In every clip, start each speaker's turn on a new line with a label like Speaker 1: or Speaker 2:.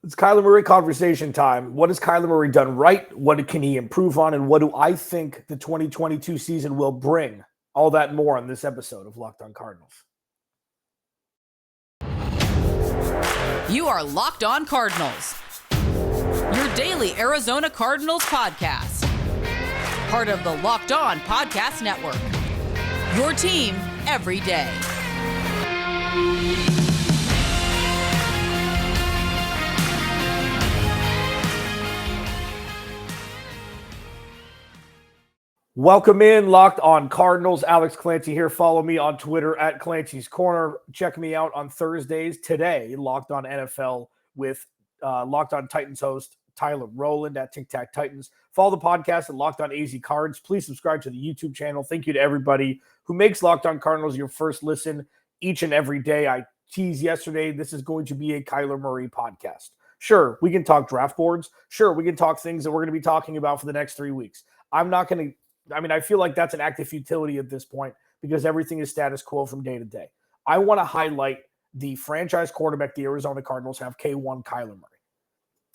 Speaker 1: It's Kyler Murray conversation time. What has Kyler Murray done right? What can he improve on? And what do I think the 2022 season will bring? All that and more on this episode of Locked On Cardinals.
Speaker 2: You are Locked On Cardinals, your daily Arizona Cardinals podcast. Part of the Locked On Podcast Network, your team every day.
Speaker 1: Welcome in, Locked On Cardinals. Alex Clancy here. Follow me on Twitter at Clancy's Corner. Check me out on Thursdays. Today, Locked On NFL with Locked On Titans host Tyler Rowland at Tic Tac Titans. Follow the podcast at Locked On AZ Cards. Please subscribe to the YouTube channel. Thank you to everybody who makes Locked On Cardinals your first listen each and every day. I teased yesterday, this is going to be a Kyler Murray podcast. Sure, we can talk draft boards. Sure, we can talk things that we're going to be talking about for the next 3 weeks. I feel like that's an act of futility at this point because everything is status quo from day to day. I want to highlight the franchise quarterback the Arizona Cardinals have, K1 Kyler Murray.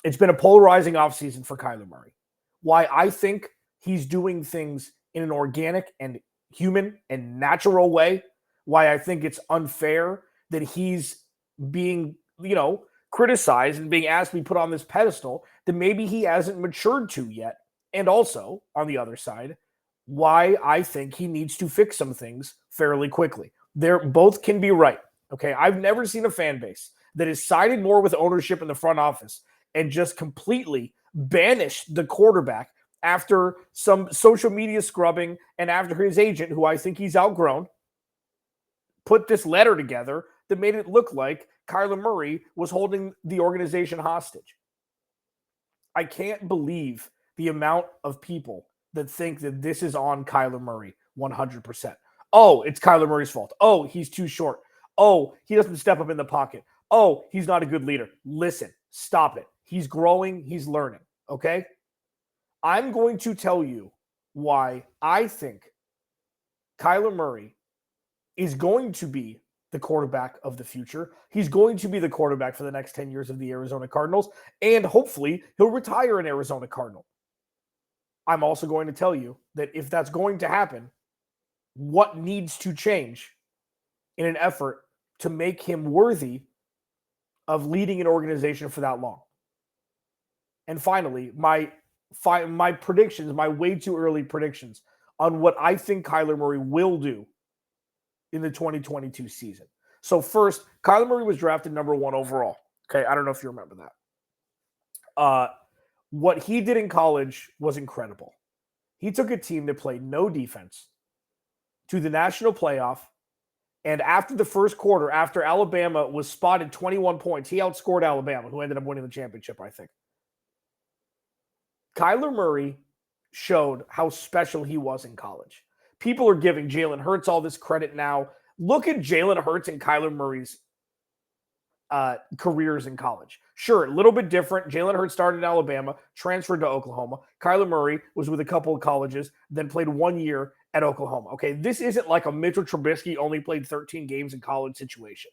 Speaker 1: It's been a polarizing offseason for Kyler Murray. Why I think he's doing things in an organic and human and natural way. Why I think it's unfair that he's being, criticized and being asked to be put on this pedestal that maybe he hasn't matured to yet. And also, on the other side, why I think he needs to fix some things fairly quickly. They're both can be right. Okay. I've never seen a fan base that has sided more with ownership in the front office and just completely banished the quarterback after some social media scrubbing and after his agent, who I think he's outgrown, put this letter together that made it look like Kyler Murray was holding the organization hostage. I can't believe the amount of people that think that this is on Kyler Murray 100%. Oh, it's Kyler Murray's fault. Oh, he's too short. Oh, he doesn't step up in the pocket. Oh, he's not a good leader. Listen, stop it. He's growing. He's learning. Okay? I'm going to tell you why I think Kyler Murray is going to be the quarterback of the future. He's going to be the quarterback for the next 10 years of the Arizona Cardinals, and hopefully he'll retire an Arizona Cardinal. I'm also going to tell you that if that's going to happen, what needs to change in an effort to make him worthy of leading an organization for that long. And finally, my predictions, my way too early predictions on what I think Kyler Murray will do in the 2022 season. So first, Kyler Murray was drafted number 1 overall. Okay, I don't know if you remember that. What he did in college was incredible. He took a team that played no defense to the national playoff, and after the first quarter, after Alabama was spotted 21 points, he outscored Alabama, who ended up winning the championship, I think. Kyler Murray showed how special he was in college. People are giving Jalen Hurts all this credit now. Look at Jalen Hurts and Kyler Murray's careers in college. Sure, a little bit different. Jalen Hurts started in Alabama, transferred to Oklahoma. Kyler Murray was with a couple of colleges, then played 1 year at Oklahoma. Okay, this isn't like a Mitchell Trubisky only played 13 games in college situation.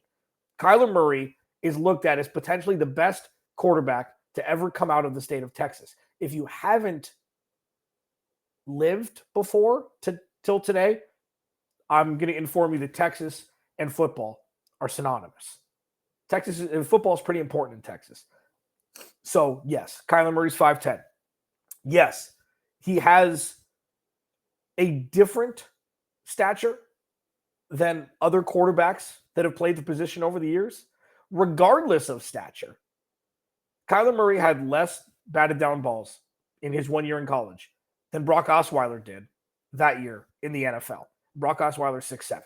Speaker 1: Kyler Murray is looked at as potentially the best quarterback to ever come out of the state of Texas. If you haven't lived before till today, I'm going to inform you that Texas and football are synonymous. Texas and football is pretty important in Texas. So, yes, Kyler Murray's 5'10". Yes, he has a different stature than other quarterbacks that have played the position over the years. Regardless of stature, Kyler Murray had less batted down balls in his 1 year in college than Brock Osweiler did that year in the NFL. Brock Osweiler 6'7".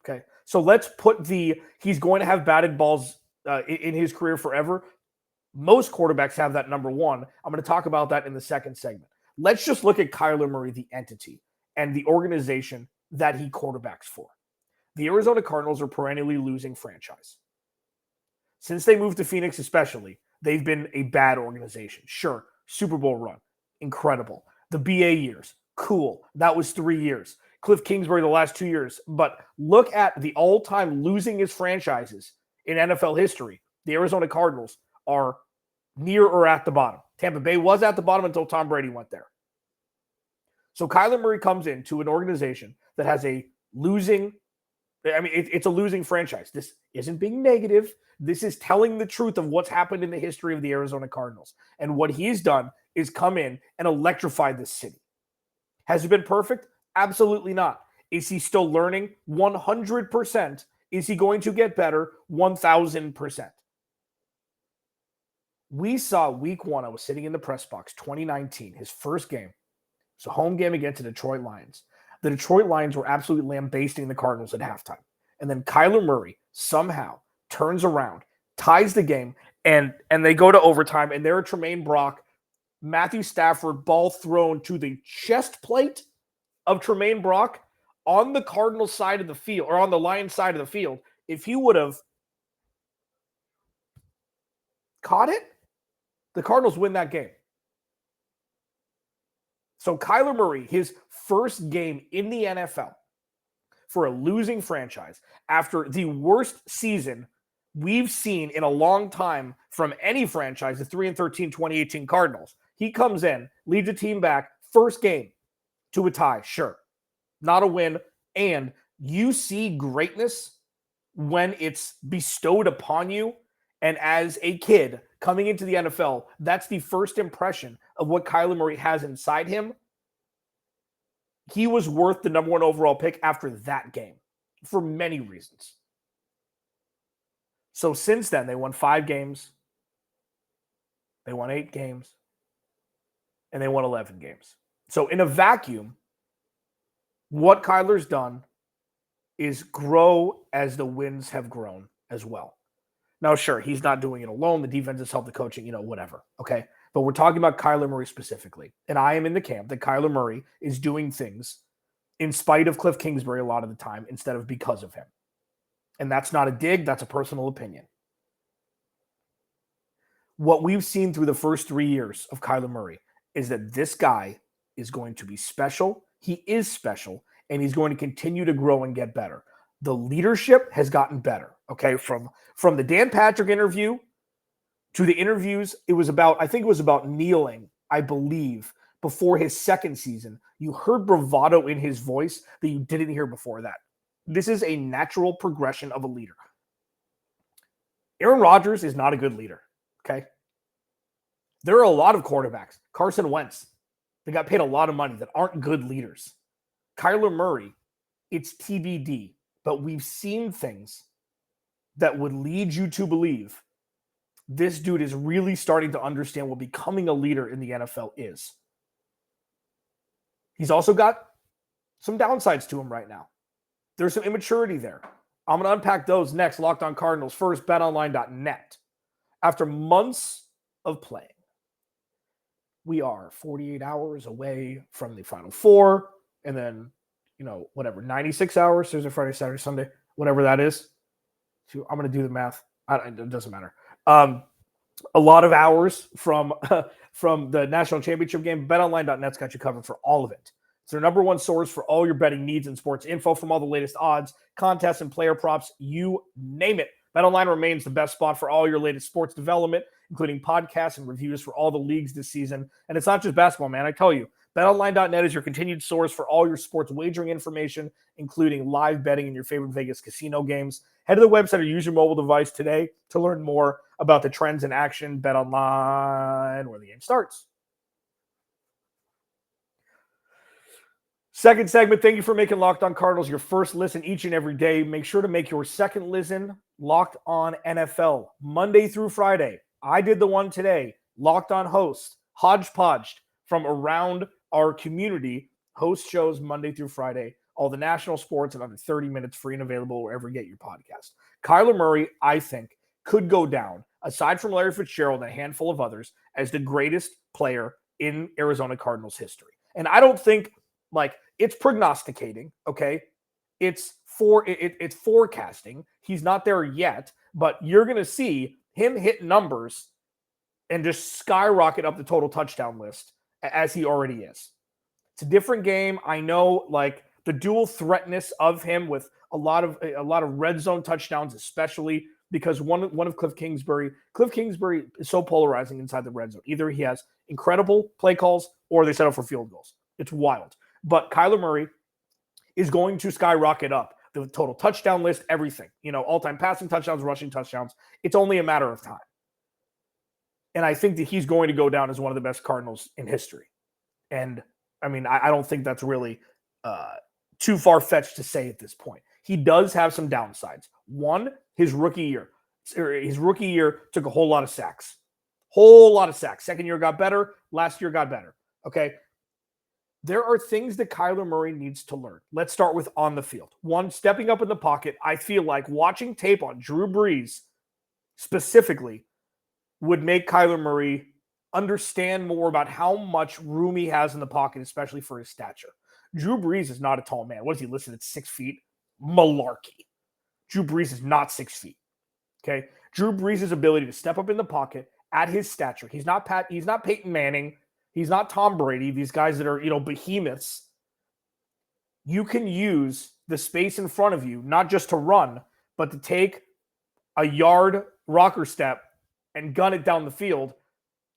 Speaker 1: Okay, so let's put he's going to have batted balls in his career forever. Most quarterbacks have that number 1. I'm going to talk about that in the second segment. Let's just look at Kyler Murray, the entity, and the organization that he quarterbacks for. The Arizona Cardinals are perennially losing franchise. Since they moved to Phoenix especially, they've been a bad organization. Sure, Super Bowl run, incredible. The BA years, cool. That was 3 years. Cliff Kingsbury the last 2 years. But look at the all-time losingest franchises in NFL history. The Arizona Cardinals are near or at the bottom. Tampa Bay was at the bottom until Tom Brady went there. So Kyler Murray comes into an organization that has a losing, it's a losing franchise. This isn't being negative. This is telling the truth of what's happened in the history of the Arizona Cardinals. And what he's done is come in and electrify this city. Has it been perfect? Absolutely not. Is he still learning? 100%. Is he going to get better? 1,000%. We saw week one, I was sitting in the press box, 2019, his first game. It's a home game against the Detroit Lions. The Detroit Lions were absolutely lambasting the Cardinals at halftime. And then Kyler Murray somehow turns around, ties the game, and they go to overtime, and there are Tremaine Brock, Matthew Stafford, ball thrown to the chest plate of Tremaine Brock on the Cardinals side of the field, or on the Lions side of the field. If he would have caught it, the Cardinals win that game. So Kyler Murray, his first game in the NFL for a losing franchise after the worst season we've seen in a long time from any franchise, the 3-13 2018 Cardinals. He comes in, leads the team back, first game to a tie, sure. Not a win. And you see greatness when it's bestowed upon you. And as a kid coming into the NFL, that's the first impression of what Kyler Murray has inside him. He was worth the number one overall pick after that game for many reasons. So since then, they won 5 games. They won 8 games. And they won 11 games. So in a vacuum, what Kyler's done is grow as the wins have grown as well. Now, sure, he's not doing it alone. The defense has helped the coaching, whatever. Okay. But we're talking about Kyler Murray specifically. And I am in the camp that Kyler Murray is doing things in spite of Cliff Kingsbury a lot of the time instead of because of him. And that's not a dig. That's a personal opinion. What we've seen through the first 3 years of Kyler Murray is that this guy is going to be special. He is special, and he's going to continue to grow and get better. The leadership has gotten better, okay? From the Dan Patrick interview to the interviews, I think it was about kneeling, I believe, before his second season. You heard bravado in his voice that you didn't hear before that. This is a natural progression of a leader. Aaron Rodgers is not a good leader, okay? There are a lot of quarterbacks. Carson Wentz, they got paid a lot of money that aren't good leaders. Kyler Murray, it's TBD. But we've seen things that would lead you to believe this dude is really starting to understand what becoming a leader in the NFL is. He's also got some downsides to him right now. There's some immaturity there. I'm going to unpack those next. Locked On Cardinals. First, betonline.net. After months of playing, we are 48 hours away from the Final Four, and then 96 hours, Thursday, Friday, Saturday, Sunday, whatever that is. So I'm going to do the math. It doesn't matter. A lot of hours from the national championship game. BetOnline.net's got you covered for all of it. It's their number one source for all your betting needs and sports info, from all the latest odds, contests, and player props, you name it. BetOnline remains the best spot for all your latest sports development, including podcasts and reviews for all the leagues this season. And it's not just basketball, man. I tell you, BetOnline.net is your continued source for all your sports wagering information, including live betting in your favorite Vegas casino games. Head to the website or use your mobile device today to learn more about the trends in action. BetOnline, where the game starts. Second segment, thank you for making Locked On Cardinals your first listen each and every day. Make sure to make your second listen Locked On NFL, Monday through Friday. I did the one today. Locked On host, hodgepodged from around our community, host shows Monday through Friday, all the national sports in under 30 minutes, free and available wherever you get your podcast. Kyler Murray, I think, could go down, aside from Larry Fitzgerald and a handful of others, as the greatest player in Arizona Cardinals history. And I don't think, it's prognosticating, okay? It's forecasting. He's not there yet, but you're going to see him hit numbers and just skyrocket up the total touchdown list as he already is. It's a different game. I know, the dual threatness of him with a lot of red zone touchdowns, especially because one of Cliff Kingsbury is so polarizing inside the red zone. Either he has incredible play calls or they set up for field goals. It's wild. But Kyler Murray is going to skyrocket up the total touchdown list, everything. All-time passing touchdowns, rushing touchdowns. It's only a matter of time. And I think that he's going to go down as one of the best Cardinals in history. And, I don't think that's really too far-fetched to say at this point. He does have some downsides. One, his rookie year. His rookie year took a whole lot of sacks. Second year got better. Last year got better. Okay? There are things that Kyler Murray needs to learn. Let's start with on the field. One, stepping up in the pocket. I feel like watching tape on Drew Brees specifically would make Kyler Murray understand more about how much room he has in the pocket, especially for his stature. Drew Brees is not a tall man. What is he listed at 6 feet? Malarkey. Drew Brees is not 6 feet. Okay? Drew Brees' ability to step up in the pocket at his stature. He's not Peyton Manning. He's not Tom Brady, these guys that are, behemoths. You can use the space in front of you, not just to run, but to take a yard rocker step and gun it down the field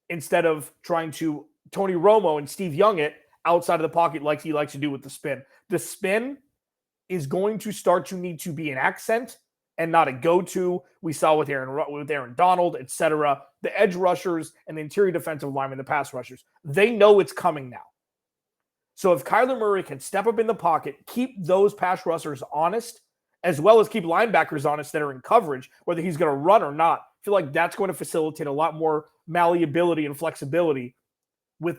Speaker 1: instead of trying to Tony Romo and Steve Young it outside of the pocket like he likes to do with the spin. The spin is going to start to need to be an accent and not a go-to. We saw with Aaron Donald, etc. The edge rushers and the interior defensive linemen, the pass rushers, they know it's coming now. So if Kyler Murray can step up in the pocket, keep those pass rushers honest, as well as keep linebackers honest that are in coverage, whether he's going to run or not, I feel like that's going to facilitate a lot more malleability and flexibility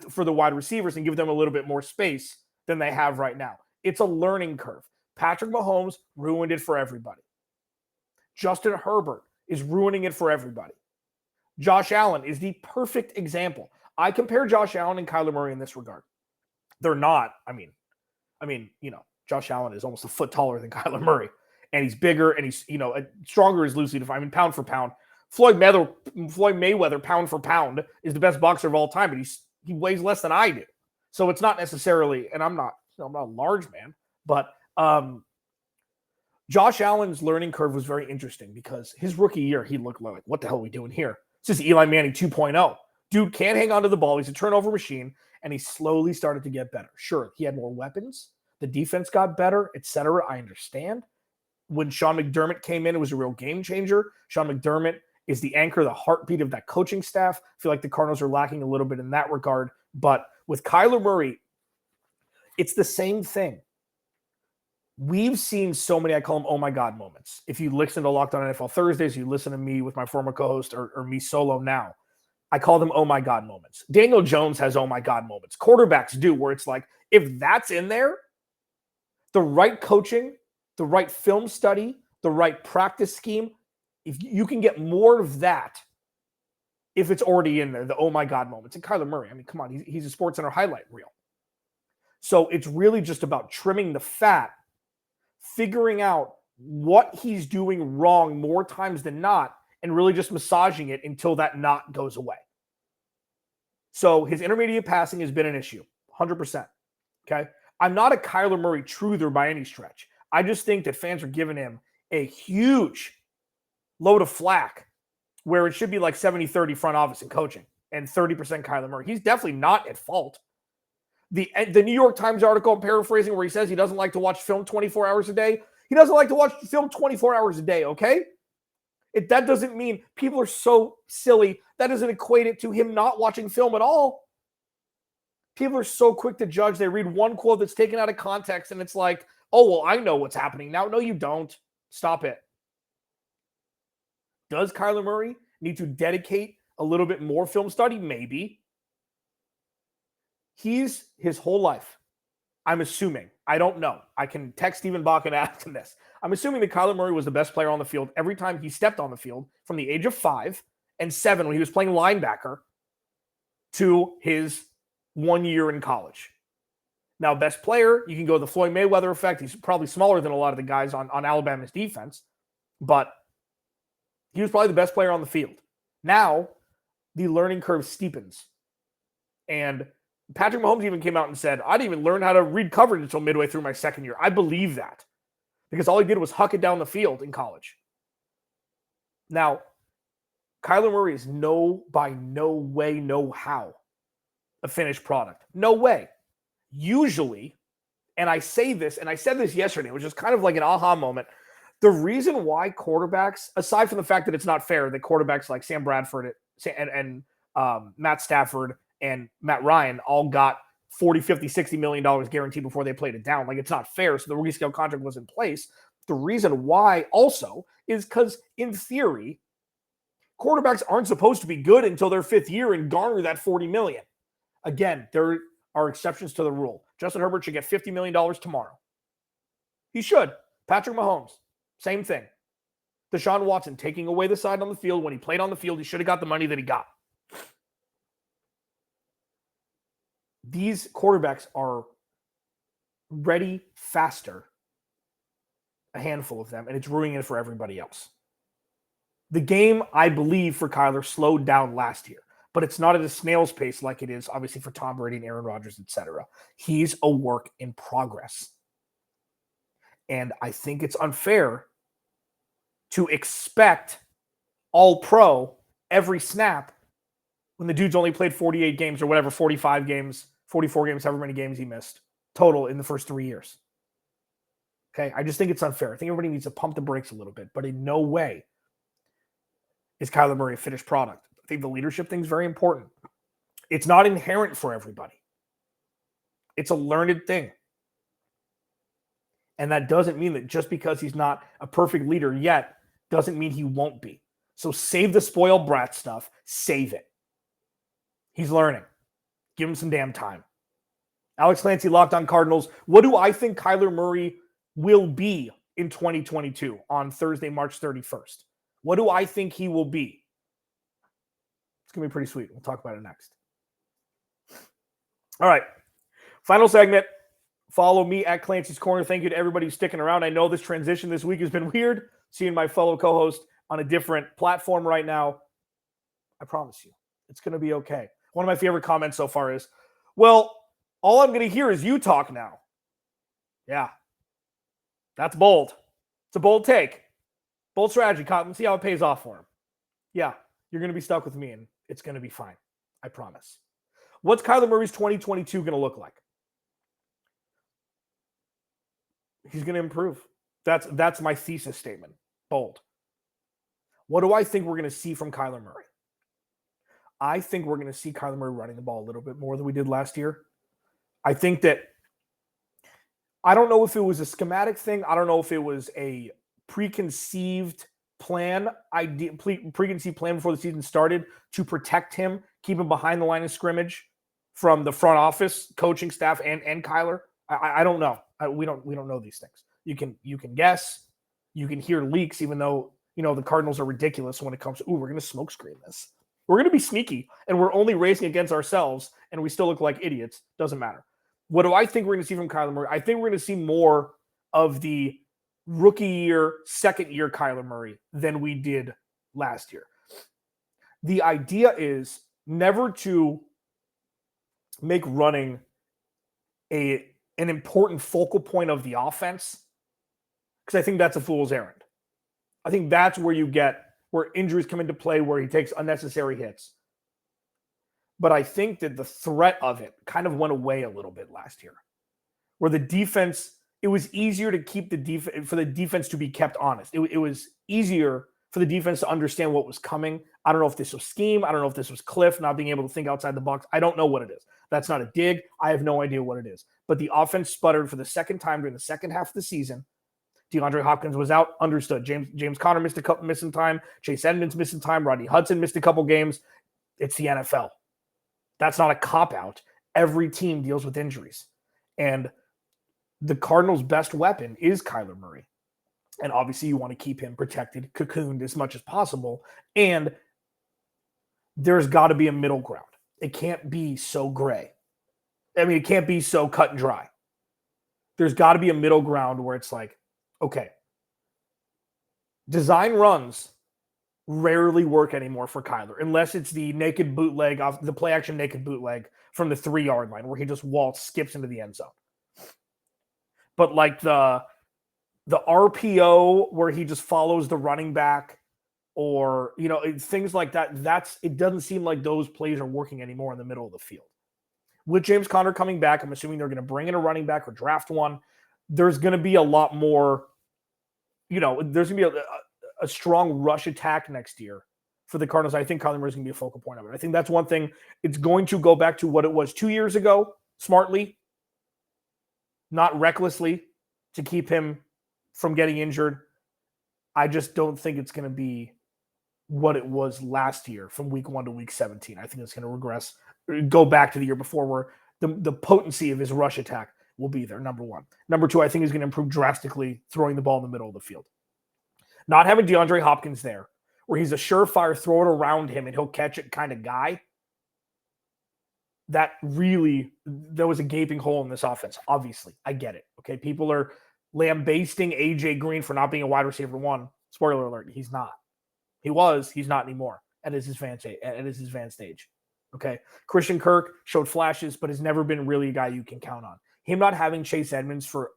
Speaker 1: for the wide receivers and give them a little bit more space than they have right now. It's a learning curve. Patrick Mahomes ruined it for everybody. Justin Herbert is ruining it for everybody. Josh Allen is the perfect example. I compare Josh Allen and Kyler Murray in this regard. They're not, Josh Allen is almost a foot taller than Kyler Murray, and he's bigger and he's, stronger is loosely defined. Pound for pound. Floyd Mayweather, pound for pound, is the best boxer of all time, but he weighs less than I do. So it's not necessarily, and I'm not a large man, but Josh Allen's learning curve was very interesting because his rookie year, he looked like, what the hell are we doing here? This is Eli Manning 2.0. Dude can't hang on to the ball. He's a turnover machine, and he slowly started to get better. Sure, he had more weapons. The defense got better, etc. I understand. When Sean McDermott came in, it was a real game changer. Sean McDermott is the anchor, the heartbeat of that coaching staff. I feel like the Cardinals are lacking a little bit in that regard. But with Kyler Murray, it's the same thing. We've seen so many, I call them oh my God moments. If you listen to Locked On NFL Thursdays, you listen to me with my former co-host or me solo now, I call them oh my God moments. Daniel Jones has oh my God moments. Quarterbacks do, where it's like, if that's in there, the right coaching, the right film study, the right practice scheme, if you can get more of that, if it's already in there, the oh my God moments. And Kyler Murray, come on, he's a SportsCenter highlight reel. So it's really just about trimming the fat, figuring out what he's doing wrong more times than not, and really just massaging it until that knot goes away. So his intermediate passing has been an issue, 100%. Okay? I'm not a Kyler Murray truther by any stretch. I just think that fans are giving him a huge load of flack where it should be like 70-30 front office and coaching and 30% Kyler Murray. He's definitely not at fault. The New York Times article, I'm paraphrasing, where he says he doesn't like to watch film 24 hours a day. He doesn't like to watch film 24 hours a day, okay? That doesn't mean people are so silly. That doesn't equate it to him not watching film at all. People are so quick to judge. They read one quote that's taken out of context, and it's like, oh, well, I know what's happening now. No, you don't. Stop it. Does Kyler Murray need to dedicate a little bit more film study? Maybe. He's his whole life, I'm assuming. I don't know. I can text Stephen Bach and ask him this. I'm assuming that Kyler Murray was the best player on the field every time he stepped on the field from the age of 5 and 7 when he was playing linebacker to his 1 year in college. Now, best player, you can go the Floyd Mayweather effect. He's probably smaller than a lot of the guys on Alabama's defense, but he was probably the best player on the field. Now, the learning curve steepens. And Patrick Mahomes even came out and said, I didn't even learn how to read coverage until midway through my second year. I believe that because all he did was huck it down the field in college. Now, Kyler Murray is by no way, no how a finished product. No way. Usually, and I say this, and I said this yesterday, which is kind of like an aha moment. The reason why quarterbacks, aside from the fact that it's not fair that quarterbacks like Sam Bradford and Matt Stafford and Matt Ryan all got $40, $50, $60 million guaranteed before they played it down. Like, it's not fair. So the rookie scale contract was in place. The reason why also is because, in theory, quarterbacks aren't supposed to be good until their fifth year and garner that $40 million. Again, there are exceptions to the rule. Justin Herbert should get $50 million tomorrow. He should. Patrick Mahomes, same thing. Deshaun Watson taking away the side on the field. When he played on the field, he should have got the money that he got. These quarterbacks are ready faster, a handful of them, and it's ruining it for everybody else. The game, I believe, for Kyler slowed down last year, but it's not at a snail's pace like it is, obviously, for Tom Brady and Aaron Rodgers, etc. He's a work in progress. And I think it's unfair to expect all pro every snap when the dude's only played 48 games or whatever, 45 games, 44 games, however many games he missed total in the first 3 years. Okay, I just think it's unfair. I think everybody needs to pump the brakes a little bit, but in no way is Kyler Murray a finished product. I think the leadership thing is very important. It's not inherent for everybody. It's a learned thing. And that doesn't mean that just because he's not a perfect leader yet, doesn't mean he won't be. So save the spoiled brat stuff. Save it. He's learning. Give him some damn time. Alex Clancy, Locked On Cardinals. What do I think Kyler Murray will be in 2022 on Thursday, March 31st? What do I think he will be? It's going to be pretty sweet. We'll talk about it next. All right. Final segment. Follow me at Clancy's Corner. Thank you to everybody who's sticking around. I know this transition this week has been weird, seeing my fellow co-host on a different platform right now. I promise you, it's going to be okay. One of my favorite comments so far is, well, all I'm going to hear is you talk now. Yeah. That's bold. It's a bold take. Bold strategy. Let's see how it pays off for him. Yeah, you're going to be stuck with me, and it's going to be fine. I promise. What's Kyler Murray's 2022 going to look like? He's going to improve. That's my thesis statement. Bold. What do I think we're going to see from Kyler Murray? I think we're going to see Kyler Murray running the ball a little bit more than we did last year. I think that, I don't know if it was a schematic thing. I don't know if it was a preconceived plan before the season started to protect him, keep him behind the line of scrimmage from the front office, coaching staff, and Kyler. I don't know. We don't know these things. You can guess, you can hear leaks, even though the Cardinals are ridiculous when it comes to, we're going to smoke screen this. We're going to be sneaky, and we're only racing against ourselves, and we still look like idiots. Doesn't matter. What do I think we're going to see from Kyler Murray? I think we're going to see more of the rookie year, second year Kyler Murray than we did last year. The idea is never to make running an important focal point of the offense, because I think that's a fool's errand. I think that's where where injuries come into play, where he takes unnecessary hits. But I think that the threat of it kind of went away a little bit last year, where the defense, it was easier to keep for the defense to be kept honest. It was easier for the defense to understand what was coming. I don't know if this was scheme. I don't know if this was Cliff not being able to think outside the box. I don't know what it is. That's not a dig. I have no idea what it is. But the offense sputtered for the second time during the second half of the season. DeAndre Hopkins was out, understood. James Conner missed a couple missing time. Chase Edmonds missing time. Rodney Hudson missed a couple games. It's the NFL. That's not a cop-out. Every team deals with injuries. And the Cardinals' best weapon is Kyler Murray. And obviously you want to keep him protected, cocooned as much as possible. And there's got to be a middle ground. It can't be so gray. I mean, it can't be so cut and dry. There's got to be a middle ground where it's like, okay, design runs rarely work anymore for Kyler, unless it's the naked bootleg off the play action naked bootleg from the 3-yard line where he just skips into the end zone. But like the RPO where he just follows the running back, or, things like that. It doesn't seem like those plays are working anymore in the middle of the field. With James Conner coming back, I'm assuming they're going to bring in a running back or draft one. There's going to be a lot more, there's going to be a strong rush attack next year for the Cardinals. I think Kyler Murray is going to be a focal point of it. I think that's one thing. It's going to go back to what it was 2 years ago, smartly, not recklessly, to keep him from getting injured. I just don't think it's going to be what it was last year from week 1 to week 17. I think it's going to regress, go back to the year before, where the potency of his rush attack will be there, number one. Number two, I think he's going to improve drastically throwing the ball in the middle of the field. Not having DeAndre Hopkins there, where he's a surefire throw it around him and he'll catch it kind of guy, there was a gaping hole in this offense. Obviously, I get it. Okay, people are lambasting AJ Green for not being a wide receiver one. Spoiler alert, he's not. He was, he's not anymore at his advanced age. Okay, Christian Kirk showed flashes, but has never been really a guy you can count on. Him not having Chase Edmonds for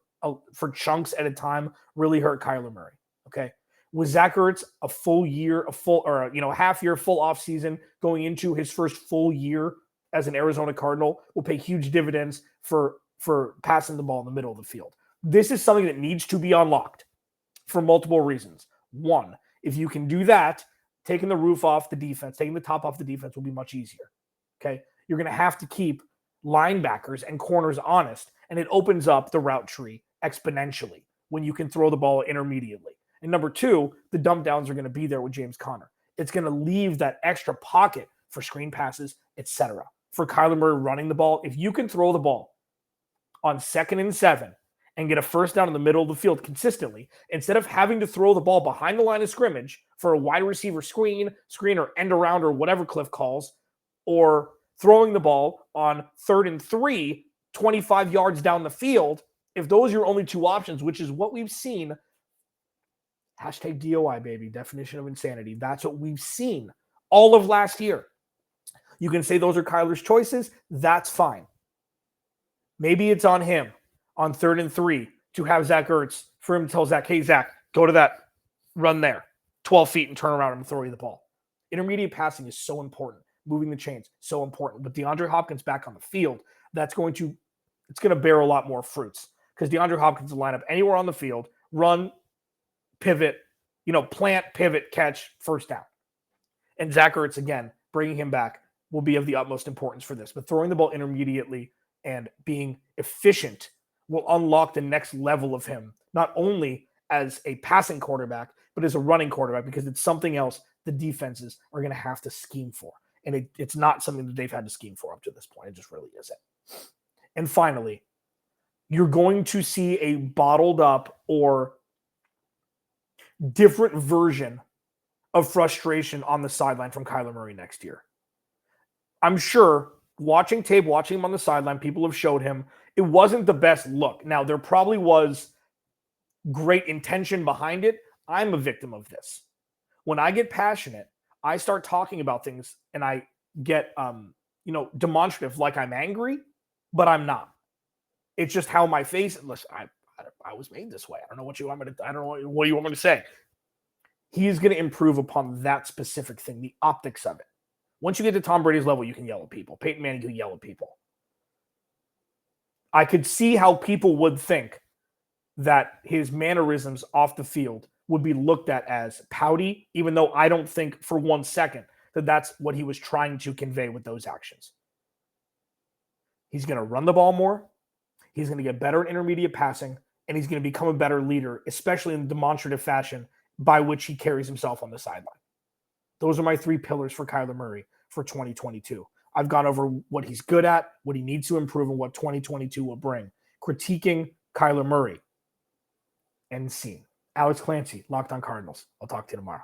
Speaker 1: chunks at a time really hurt Kyler Murray. Okay, with Zach Ertz a half year, full off season going into his first full year as an Arizona Cardinal will pay huge dividends for passing the ball in the middle of the field. This is something that needs to be unlocked for multiple reasons. One, if you can do that, taking the roof off the defense, taking the top off the defense will be much easier. Okay, you're going to have to keep linebackers and corners honest, and it opens up the route tree exponentially when you can throw the ball intermediately. And number two, the dump downs are going to be there with James Conner. It's going to leave that extra pocket for screen passes, etc. For Kyler Murray running the ball, if you can throw the ball on 2nd and 7 and get a first down in the middle of the field consistently, instead of having to throw the ball behind the line of scrimmage for a wide receiver screen or end around or whatever Cliff calls, or throwing the ball on 3rd and 3, 25 yards down the field, if those are your only two options, which is what we've seen, hashtag DOI, baby, definition of insanity. That's what we've seen all of last year. You can say those are Kyler's choices. That's fine. Maybe it's on him on 3rd and 3 to have Zach Ertz, for him to tell Zach, hey, Zach, go to that, run there, 12 feet and turn around and throw you the ball. Intermediate passing is so important. Moving the chains, so important. With DeAndre Hopkins back on the field, it's going to bear a lot more fruits, because DeAndre Hopkins will line up anywhere on the field, run, pivot, plant, pivot, catch, first down. And Zach Ertz, again, bringing him back will be of the utmost importance for this. But throwing the ball intermediately and being efficient will unlock the next level of him, not only as a passing quarterback, but as a running quarterback, because it's something else the defenses are going to have to scheme for. And it's not something that they've had to scheme for up to this point. It just really isn't. And finally, you're going to see a bottled up or different version of frustration on the sideline from Kyler Murray next year. I'm sure watching tape, watching him on the sideline, people have showed him it wasn't the best look. Now, there probably was great intention behind it. I'm a victim of this. When I get passionate, I start talking about things and I get, demonstrative, like I'm angry, but I'm not. It's just how my face. Listen, I was made this way. I don't know what you want me to. I don't know what you want me to say. He is going to improve upon that specific thing, the optics of it. Once you get to Tom Brady's level, you can yell at people. Peyton Manning can yell at people. I could see how people would think that his mannerisms off the field would be looked at as pouty, even though I don't think for 1 second that that's what he was trying to convey with those actions. He's going to run the ball more. He's going to get better at intermediate passing, and he's going to become a better leader, especially in the demonstrative fashion by which he carries himself on the sideline. Those are my 3 pillars for Kyler Murray for 2022. I've gone over what he's good at, what he needs to improve, and what 2022 will bring. Critiquing Kyler Murray. End scene. Alex Clancy, Locked On Cardinals. I'll talk to you tomorrow.